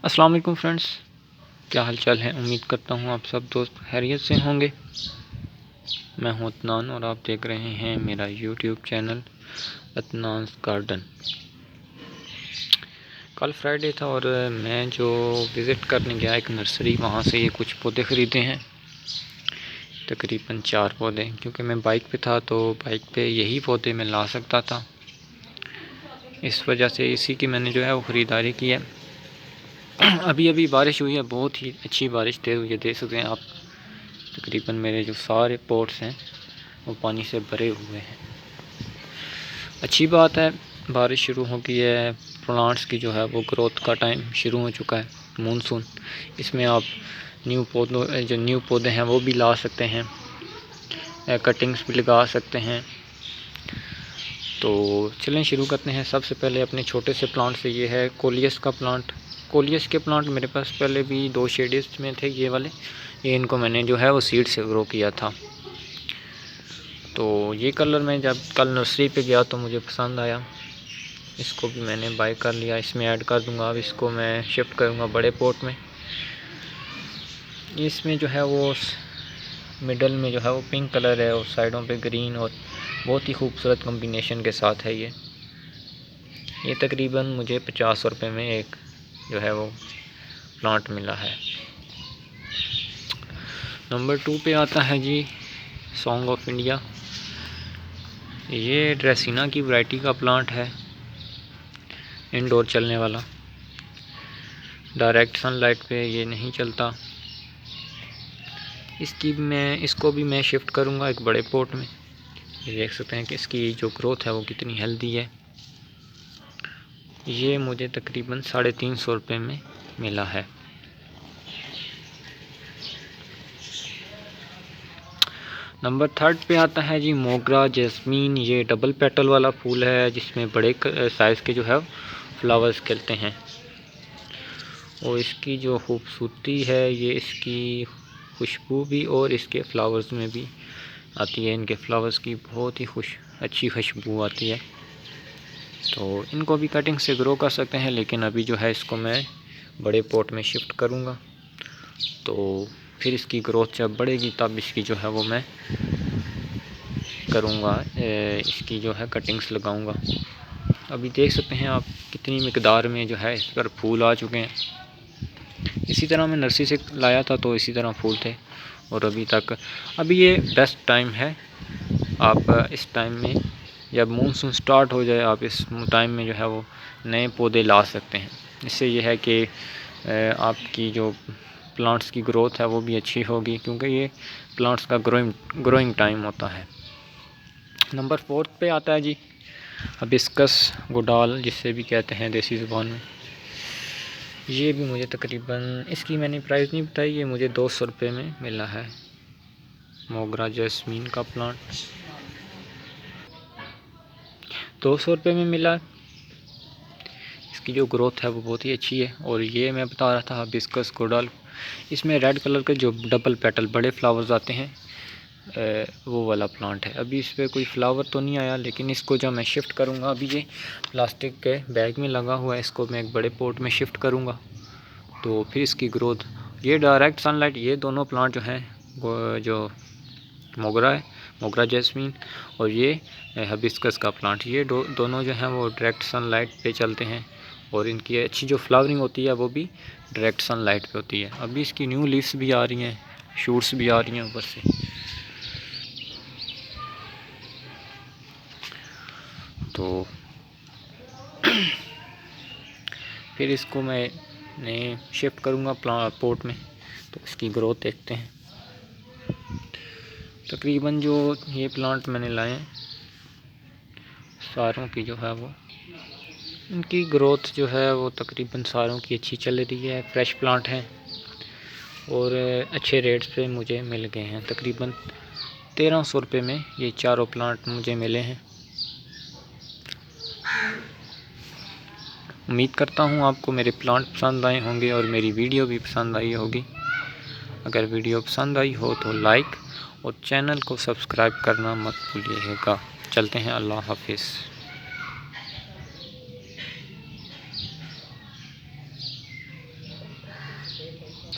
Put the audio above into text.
अस्सलाम वालेकुम फ्रेंड्स, क्या हाल चाल है। उम्मीद करता हूँ आप सब दोस्त खैरियत से होंगे। मैं हूँ अदनान और आप देख रहे हैं मेरा यूट्यूब चैनल अदनान्स गार्डन। कल फ्राइडे था और मैं जो विज़िट करने गया एक नर्सरी, वहाँ से ये कुछ पौधे ख़रीदे हैं, तकरीबन 4 पौधे। क्योंकि मैं बाइक पे था तो बाइक पे यही पौधे मैं ला सकता था, इस वजह से इसी की मैंने जो है वो ख़रीदारी की है। अभी अभी बारिश हुई है, बहुत ही अच्छी बारिश तेज़ हुई है, देख सकते हैं आप। तकरीबन मेरे जो सारे पॉट्स हैं वो पानी से भरे हुए हैं। अच्छी बात है, बारिश शुरू हो गई है, प्लांट्स की जो है वो ग्रोथ का टाइम शुरू हो चुका है, मानसून। इसमें आप न्यू पौधे हैं वो भी ला सकते हैं, कटिंग्स भी लगा सकते हैं। तो चलें शुरू करते हैं। सबसे पहले अपने छोटे से प्लांट से, ये है कोलियस का प्लांट। कोलियस के प्लांट मेरे पास पहले भी 2 शेड्स में थे ये वाले। ये इनको मैंने जो है वो सीड से ग्रो किया था। तो ये कलर मैं जब कल नर्सरी पे गया तो मुझे पसंद आया, इसको भी मैंने बाय कर लिया। इसमें ऐड कर दूंगा। अब इसको मैं शिफ्ट करूंगा बड़े पॉट में। इसमें जो है वो मिडल में जो है वो पिंक कलर है और साइडों पे ग्रीन, और बहुत ही खूबसूरत कॉम्बिनेशन के साथ है ये तकरीबन मुझे 50 रुपये में एक जो है वो प्लांट मिला है। नंबर 2 पे आता है जी सॉन्ग ऑफ इंडिया। ये ड्रेसिना की वैरायटी का प्लांट है, इंडोर चलने वाला। डायरेक्ट सनलाइट पे ये नहीं चलता। इसको भी मैं शिफ्ट करूँगा एक बड़े पॉट में। ये देख सकते हैं कि इसकी जो ग्रोथ है वो कितनी हेल्दी है। ये मुझे तकरीबन 350 रुपये में मिला है। नंबर 3 पे आता है जी मोगरा जैस्मीन। ये डबल पेटल वाला फूल है, जिसमें बड़े साइज़ के जो है फ्लावर्स खिलते हैं। और इसकी जो खूबसूरती है, ये इसकी खुशबू भी और इसके फ्लावर्स में भी आती है। इनके फ्लावर्स की बहुत ही अच्छी खुशबू आती है। तो इनको भी कटिंग से ग्रो कर सकते हैं, लेकिन अभी जो है इसको मैं बड़े पॉट में शिफ्ट करूँगा। तो फिर इसकी ग्रोथ जब बढ़ेगी तब इसकी जो है वो मैं करूँगा, इसकी जो है कटिंग्स लगाऊँगा। अभी देख सकते हैं आप कितनी मिकदार में जो है इस पर फूल आ चुके हैं। इसी तरह मैं नर्सरी से लाया था तो इसी तरह फूल थे, और अभी ये बेस्ट टाइम है। आप इस टाइम में जब मानसून स्टार्ट हो जाए, आप इस टाइम में जो है वो नए पौधे ला सकते हैं। इससे ये है कि आपकी जो प्लांट्स की ग्रोथ है वो भी अच्छी होगी, क्योंकि ये प्लांट्स का ग्रोइंग टाइम होता है। नंबर 4 पे आता है जी हिबिस्कस गुड़ाल, जिससे भी कहते हैं देसी ज़ुबान में। ये भी मुझे तकरीबन, इसकी मैंने प्राइस नहीं बताई, ये मुझे 200 रुपये में मिला है। मोगरा जैस्मीन का प्लांट 200 रुपये में मिला। इसकी जो ग्रोथ है वो बहुत ही अच्छी है। और ये मैं बता रहा था हिबिस्कस गुड़ाल, इसमें रेड कलर के जो डबल पेटल बड़े फ्लावर्स आते हैं, वो वाला प्लांट है। अभी इस पर कोई फ्लावर तो नहीं आया, लेकिन इसको जब मैं शिफ्ट करूँगा, अभी ये प्लास्टिक के बैग में लगा हुआ है, इसको मैं एक बड़े पॉट में शिफ्ट करूँगा तो फिर इसकी ग्रोथ। ये डायरेक्ट सनलाइट, ये दोनों प्लांट जो हैं वो जो मोगरा है, मोगरा जैस्मीन, और ये हिबिस्कस का प्लांट, ये दोनों जो हैं वो डायरेक्ट सनलाइट पे चलते हैं, और इनकी अच्छी जो फ्लावरिंग होती है वो भी डायरेक्ट सनलाइट पे होती है। अभी इसकी न्यू लीव्स भी आ रही हैं, शूट्स भी आ रही हैं ऊपर से। तो फिर इसको मैं शिफ्ट करूँगा पॉट में, तो इसकी ग्रोथ देखते हैं। तकरीबन जो ये प्लांट मैंने लाए हैं सारों की जो है वो, इनकी ग्रोथ जो है वो तकरीबन सारों की अच्छी चल रही है। फ्रेश प्लांट हैं और अच्छे रेट्स पे मुझे मिल गए हैं। तकरीबन 1300 रुपये में ये चारों प्लांट मुझे मिले हैं। उम्मीद करता हूँ आपको मेरे प्लांट पसंद आए होंगे और मेरी वीडियो भी पसंद आई होगी। अगर वीडियो पसंद आई हो तो लाइक और चैनल को सब्सक्राइब करना मत भूलिएगा। चलते हैं, अल्लाह हाफिज़।